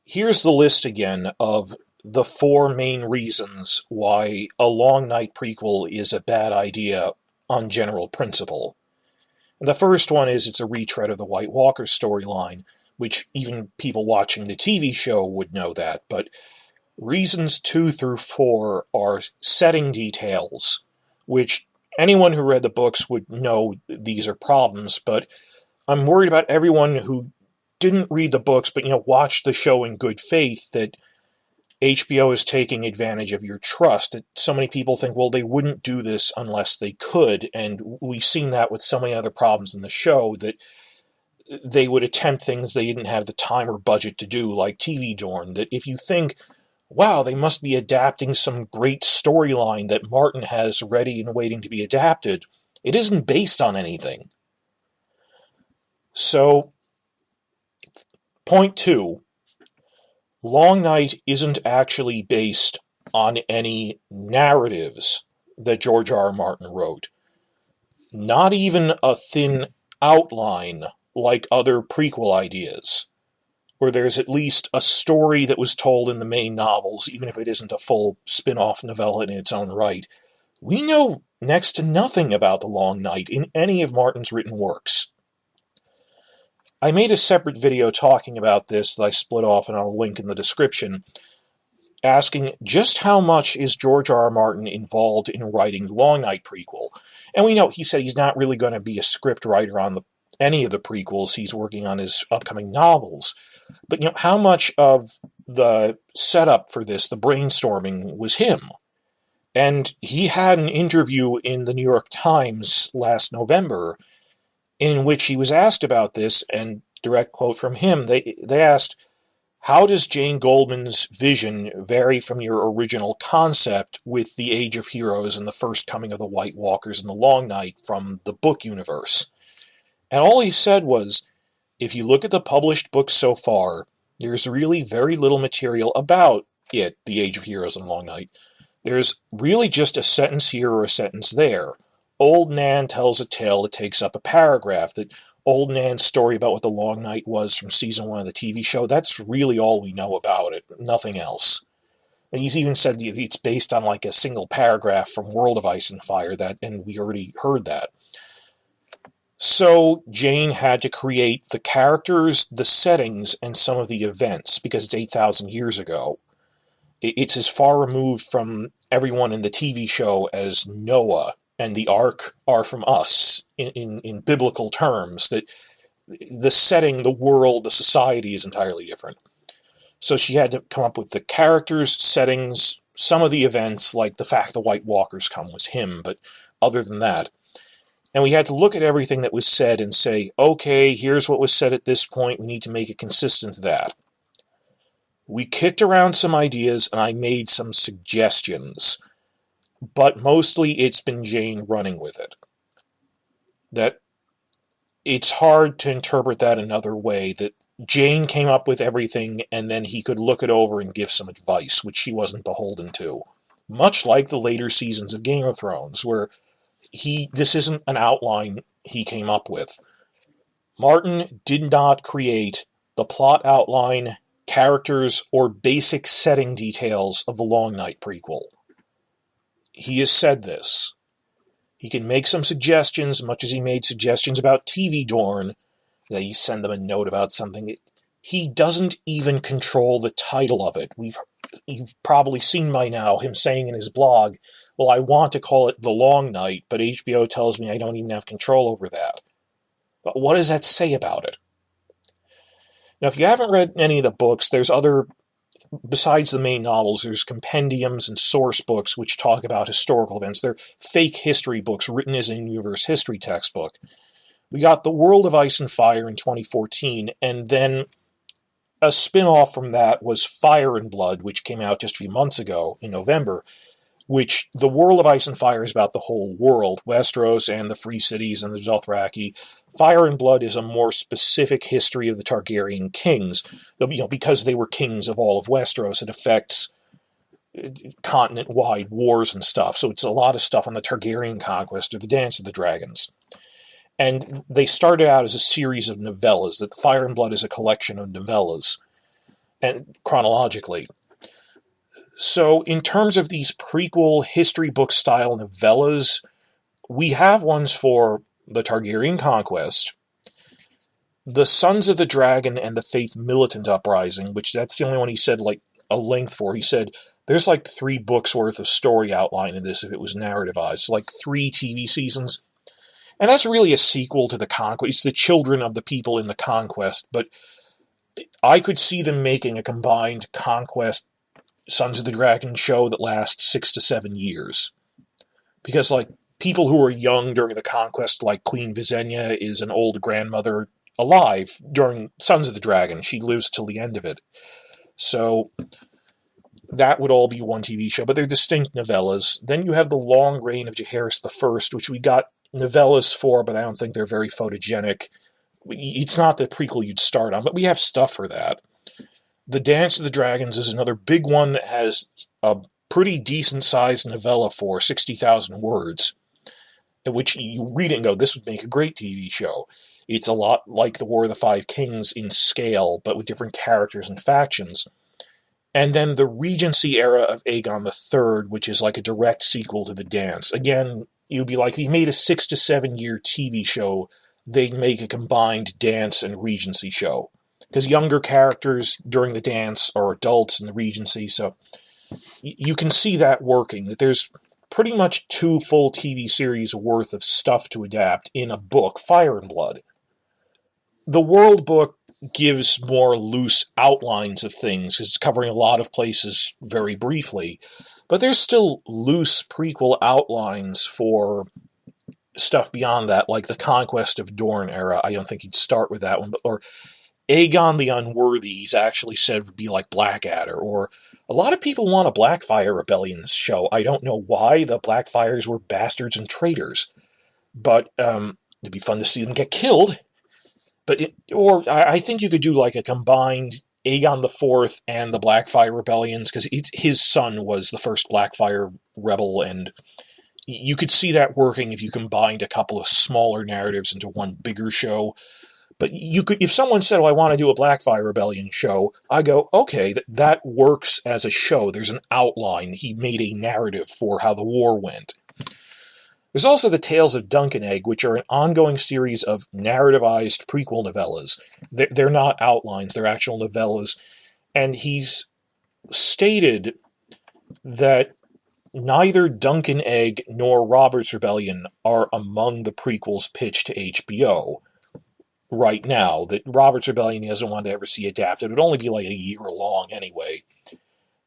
Here's the list again of the four main reasons why a Long Night prequel is a bad idea on general principle. And the first one is it's a retread of the White Walker storyline, which even people watching the TV show would know that, but reasons 2 through 4 are setting details, which anyone who read the books would know these are problems, but I'm worried about everyone who didn't read the books but watched the show in good faith, that HBO is taking advantage of your trust. That so many people think, well, they wouldn't do this unless they could, and we've seen that with so many other problems in the show, that they would attempt things they didn't have the time or budget to do, like TV Dorne. That if you think, wow, they must be adapting some great storyline that Martin has ready and waiting to be adapted, it isn't based on anything. So, point 2, Long Night isn't actually based on any narratives that George R.R. Martin wrote. Not even a thin outline like other prequel ideas, where there's at least a story that was told in the main novels, even if it isn't a full spin-off novella in its own right. We know next to nothing about the Long Night in any of Martin's written works. I made a separate video talking about this that I split off, and I'll link in the description, asking just how much is George R.R. Martin involved in writing the Long Night prequel. And we know he said he's not really going to be a script writer on any of the prequels. He's working on his upcoming novels. But how much of the setup for this, the brainstorming, was him? And he had an interview in the New York Times last November in which he was asked about this, and direct quote from him, they asked, how does Jane Goldman's vision vary from your original concept with the Age of Heroes and the first coming of the White Walkers and the Long Night from the book universe? And all he said was, if you look at the published books so far, there's really very little material about it, the Age of Heroes and Long Night. There's really just a sentence here or a sentence there. Old Nan tells a tale that takes up a paragraph. That Old Nan's story about what the Long Night was from season 1 of the TV show, that's really all we know about it, nothing else. And he's even said it's based on like a single paragraph from World of Ice and Fire, and we already heard that. So Jane had to create the characters, the settings, and some of the events, because it's 8,000 years ago. It's as far removed from everyone in the TV show as Noah and the Ark are from us, in biblical terms, that the setting, the world, the society is entirely different. So she had to come up with the characters, settings, some of the events, like the fact the White Walkers come was him, but other than that. And we had to look at everything that was said and say, okay, here's what was said at this point, we need to make it consistent to that. We kicked around some ideas, and I made some suggestions, but mostly it's been Jane running with it. That it's hard to interpret that another way, that Jane came up with everything, and then he could look it over and give some advice, which she wasn't beholden to. Much like the later seasons of Game of Thrones, where this isn't an outline he came up with. Martin did not create the plot outline, characters, or basic setting details of the Long Night prequel. He has said this. He can make some suggestions, much as he made suggestions about TV Dorne, that he send them a note about something. He doesn't even control the title of it. You've probably seen by now him saying in his blog, well, I want to call it The Long Night, but HBO tells me I don't even have control over that. But what does that say about it? Now, if you haven't read any of the books, there's other, besides the main novels, there's compendiums and source books which talk about historical events. They're fake history books written as a universe history textbook. We got The World of Ice and Fire in 2014, and then a spin-off from that was Fire and Blood, which came out just a few months ago in November, which the World of Ice and Fire is about the whole world, Westeros and the Free Cities and the Dothraki. Fire and Blood is a more specific history of the Targaryen kings, because they were kings of all of Westeros. It affects continent-wide wars and stuff, so it's a lot of stuff on the Targaryen conquest or the Dance of the Dragons. And they started out as a series of novellas, that the Fire and Blood is a collection of novellas. and chronologically. So in terms of these prequel history book style novellas, we have ones for the Targaryen Conquest, the Sons of the Dragon and the Faith Militant Uprising, which that's the only one he said like a length for. He said there's like 3 books worth of story outline in this if it was narrativized, like 3 TV seasons. And that's really a sequel to the Conquest. It's the children of the people in the Conquest, but I could see them making a combined Conquest Sons of the Dragon show that lasts 6 to 7 years. Because, like, people who are young during the Conquest, like Queen Visenya is an old grandmother alive during Sons of the Dragon. She lives till the end of it. So that would all be one TV show, but they're distinct novellas. Then you have the long reign of Jaehaerys I, which we got novellas for, but I don't think they're very photogenic. It's not the prequel you'd start on, but we have stuff for that. The Dance of the Dragons is another big one that has a pretty decent-sized novella for 60,000 words, in which you read it and go, this would make a great TV show. It's a lot like The War of the Five Kings in scale, but with different characters and factions. And then the Regency era of Aegon III, which is like a direct sequel to The Dance. Again, you'd be like, if you made a 6 to 7 year TV show, they'd make a combined Dance and Regency show. Because younger characters during The Dance are adults in the Regency, so you can see that working. That there's pretty much 2 full TV series worth of stuff to adapt in a book, Fire and Blood. The World book gives more loose outlines of things, it's covering a lot of places very briefly, but there's still loose prequel outlines for stuff beyond that, like the Conquest of Dorne era. I don't think you'd start with that one, or Aegon the Unworthy, he's actually said would be like Blackadder, or a lot of people want a Blackfire Rebellion show. I don't know why. The Blackfires were bastards and traitors, but it'd be fun to see them get killed. But I think you could do like a combined Aegon IV and the Blackfire Rebellions, because his son was the first Blackfire rebel, and you could see that working if you combined a couple of smaller narratives into one bigger show. But you could, if someone said, "Oh, I want to do a Blackfire Rebellion show," I go, "Okay, that works as a show. There's an outline. He made a narrative for how the war went." There's also the Tales of Dunk and Egg, which are an ongoing series of narrativized prequel novellas. They're not outlines, they're actual novellas. And he's stated that neither Dunk and Egg nor Robert's Rebellion are among the prequels pitched to HBO right now. That Robert's Rebellion he doesn't want to ever see adapted. It would only be like a year long anyway.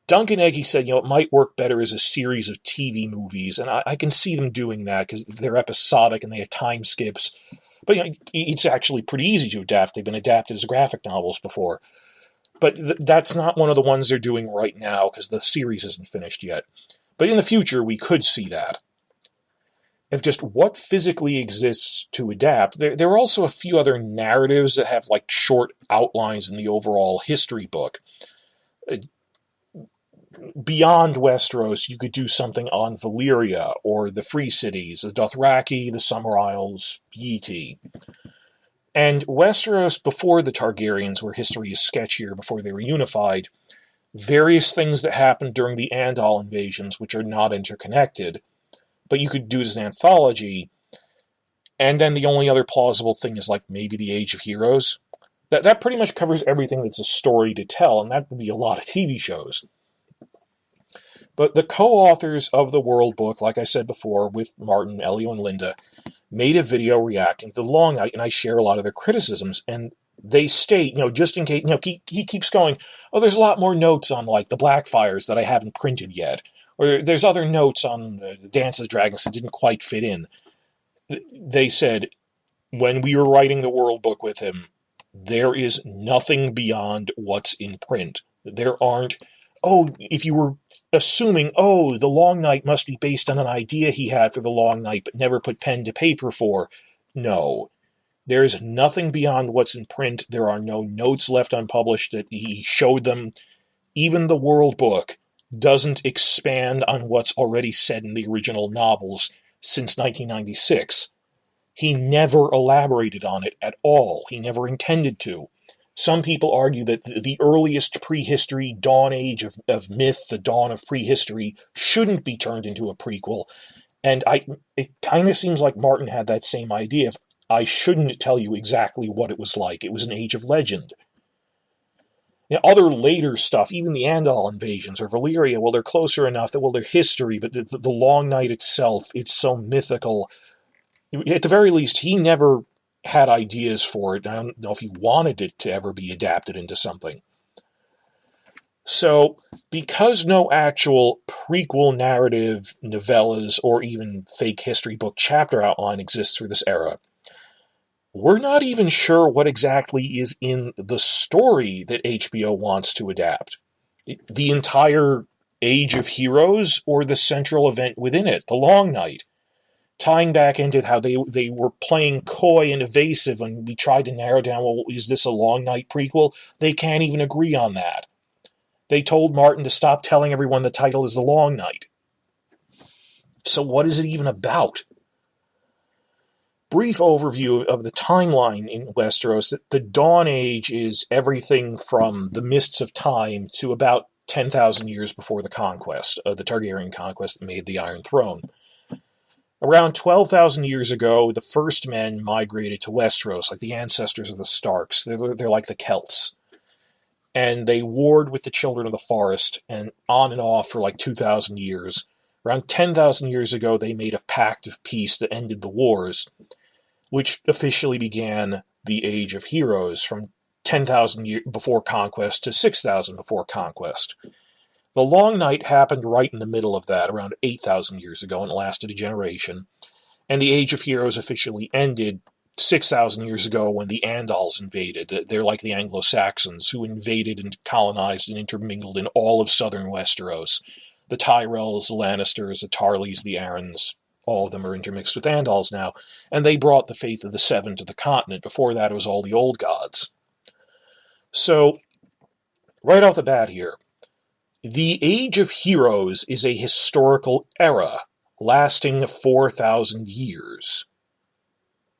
Dunk and Egg, he said, it might work better as a series of TV movies, and I can see them doing that because they're episodic and they have time skips. But it's actually pretty easy to adapt. They've been adapted as graphic novels before. But that's not one of the ones they're doing right now because the series isn't finished yet. But in the future, we could see that. If just what physically exists to adapt, there are also a few other narratives that have like short outlines in the overall history book. Beyond Westeros, you could do something on Valyria, or the Free Cities, the Dothraki, the Summer Isles, Yeti. And Westeros, before the Targaryens, where history is sketchier, before they were unified, various things that happened during the Andal invasions, which are not interconnected, but you could do it as an anthology, and then the only other plausible thing is like maybe the Age of Heroes. That pretty much covers everything that's a story to tell, and that would be a lot of TV shows. But the co-authors of the World Book, like I said before, with Martin, Elio, and Linda, made a video reacting to The Long Night, and I share a lot of their criticisms. And they state, just in case, he keeps going, oh, there's a lot more notes on, like, the Blackfires that I haven't printed yet. Or there's other notes on the Dance of the Dragons that didn't quite fit in. They said, when we were writing the World Book with him, there is nothing beyond what's in print. There aren't, if you were assuming, the Long Night must be based on an idea he had for the Long Night but never put pen to paper for. No. There is nothing beyond what's in print. There are no notes left unpublished that he showed them. Even the World Book doesn't expand on what's already said in the original novels since 1996. He never elaborated on it at all. He never intended to. Some people argue that the earliest prehistory, dawn age of myth, the dawn of prehistory, shouldn't be turned into a prequel. And it kind of seems like Martin had that same idea. I shouldn't tell you exactly what it was like. It was an age of legend. Other later stuff, even the Andal invasions or Valyria, well, they're closer enough that, well, they're history, but the Long Night itself, it's so mythical. At the very least, he never had ideas for it. I don't know if he wanted it to ever be adapted into something. So, because no actual prequel narrative, novellas, or even fake history book chapter outline exists for this era, we're not even sure what exactly is in the story that HBO wants to adapt. The entire Age of Heroes, or the central event within it, the Long Night, tying back into how they were playing coy and evasive, and we tried to narrow down, well, is this a Long Night prequel? They can't even agree on that. They told Martin to stop telling everyone the title is The Long Night. So what is it even about? Brief overview of the timeline in Westeros. The Dawn Age is everything from the mists of time to about 10,000 years before the conquest, the Targaryen conquest that made the Iron Throne. Around 12,000 years ago, the first men migrated to Westeros, like the ancestors of the Starks. They're like the Celts. And they warred with the Children of the Forest, and on and off for like 2,000 years. Around 10,000 years ago, they made a pact of peace that ended the wars, which officially began the Age of Heroes from 10,000 years before conquest to 6,000 before conquest. The Long Night happened right in the middle of that, around 8,000 years ago, and lasted a generation. And the Age of Heroes officially ended 6,000 years ago when the Andals invaded. They're like the Anglo-Saxons, who invaded and colonized and intermingled in all of southern Westeros. The Tyrells, the Lannisters, the Tarleys, the Arryns, all of them are intermixed with Andals now, and they brought the faith of the Seven to the continent. Before that, it was all the old gods. So, right off the bat here, the Age of Heroes is a historical era lasting 4,000 years.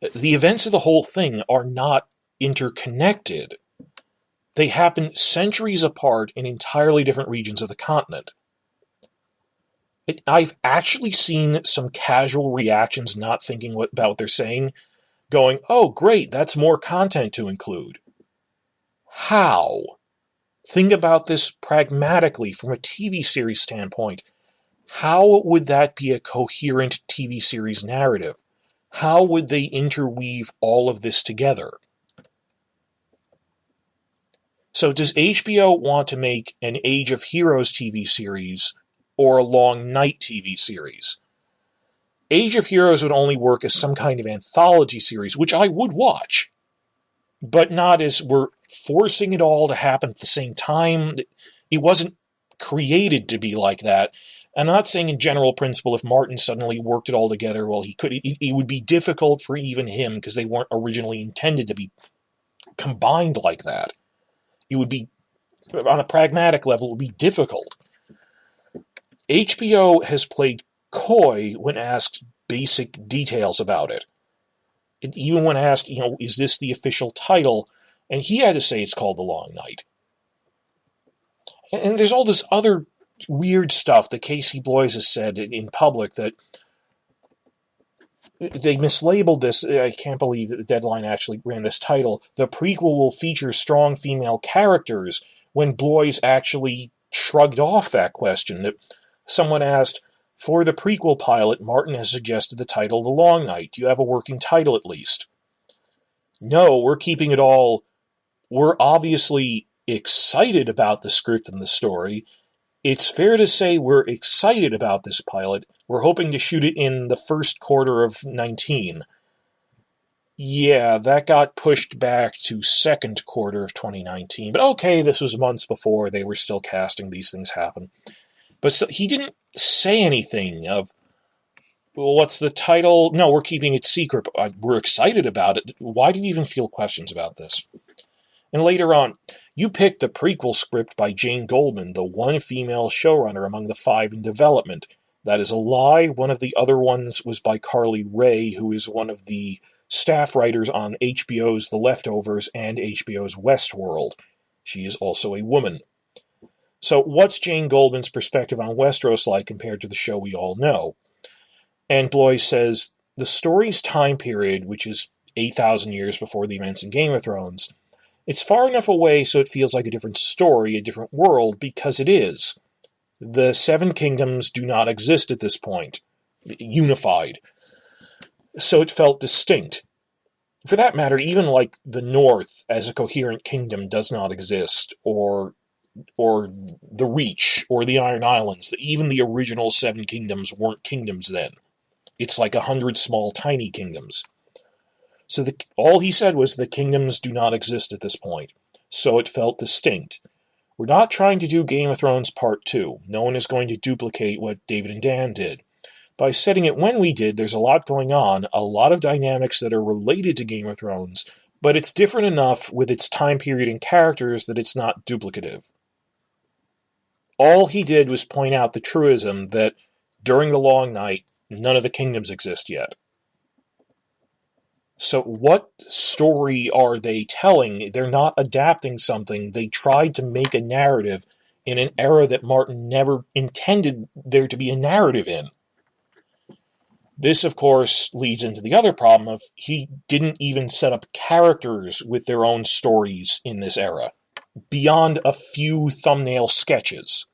The events of the whole thing are not interconnected. They happen centuries apart in entirely different regions of the continent. I've actually seen some casual reactions not thinking about what they're saying, going, oh great, that's more content to include. How? Think about this pragmatically from a TV series standpoint. How would that be a coherent TV series narrative? How would they interweave all of this together? So does HBO want to make an Age of Heroes TV series or a Long Night TV series? Age of Heroes would only work as some kind of anthology series, which I would watch, but not as we're forcing it all to happen at the same time. It wasn't created to be like that. I'm not saying in general principle if Martin suddenly worked it all together, well, he could. It would be difficult for even him because they weren't originally intended to be combined like that. It would be, on a pragmatic level, it would be difficult. HBO has played coy when asked basic details about it. Even when asked, is this the official title? And he had to say it's called The Long Night. And there's all this other weird stuff that Casey Bloys has said in public that they mislabeled this. I can't believe that Deadline actually ran this title. The prequel will feature strong female characters, when Bloys actually shrugged off that question. That someone asked, for the prequel pilot, Martin has suggested the title The Long Night. Do you have a working title at least? No, we're keeping it all. We're obviously excited about the script and the story. It's fair to say we're excited about this pilot. We're hoping to shoot it in the first quarter of 19. Yeah, that got pushed back to second quarter of 2019. But okay, this was months before. They were still casting. These things happen. But still, he didn't say anything of, well, what's the title? No, we're keeping it secret. We're excited about it. Why do you even feel questions about this? And later on, you picked the prequel script by Jane Goldman, the one female showrunner among the 5 in development. That is a lie. One of the other ones was by Carly Ray, who is one of the staff writers on HBO's The Leftovers and HBO's Westworld. She is also a woman. So what's Jane Goldman's perspective on Westeros like compared to the show we all know? And Blois says, the story's time period, which is 8,000 years before the events in Game of Thrones, it's far enough away so it feels like a different story, a different world, because it is. The Seven Kingdoms do not exist at this point, unified. So it felt distinct. For that matter, even like the North as a coherent kingdom does not exist, or the Reach, or the Iron Islands. Even the original Seven Kingdoms weren't kingdoms then. It's like 100 small, tiny kingdoms. So all he said was the kingdoms do not exist at this point. So it felt distinct. We're not trying to do Game of Thrones Part 2. No one is going to duplicate what David and Dan did. By setting it when we did, there's a lot going on, a lot of dynamics that are related to Game of Thrones, but it's different enough with its time period and characters that it's not duplicative. All he did was point out the truism that during the Long Night, none of the kingdoms exist yet. So what story are they telling? They're not adapting something. They tried to make a narrative in an era that Martin never intended there to be a narrative in. This, of course, leads into the other problem of he didn't even set up characters with their own stories in this era, beyond a few thumbnail sketches.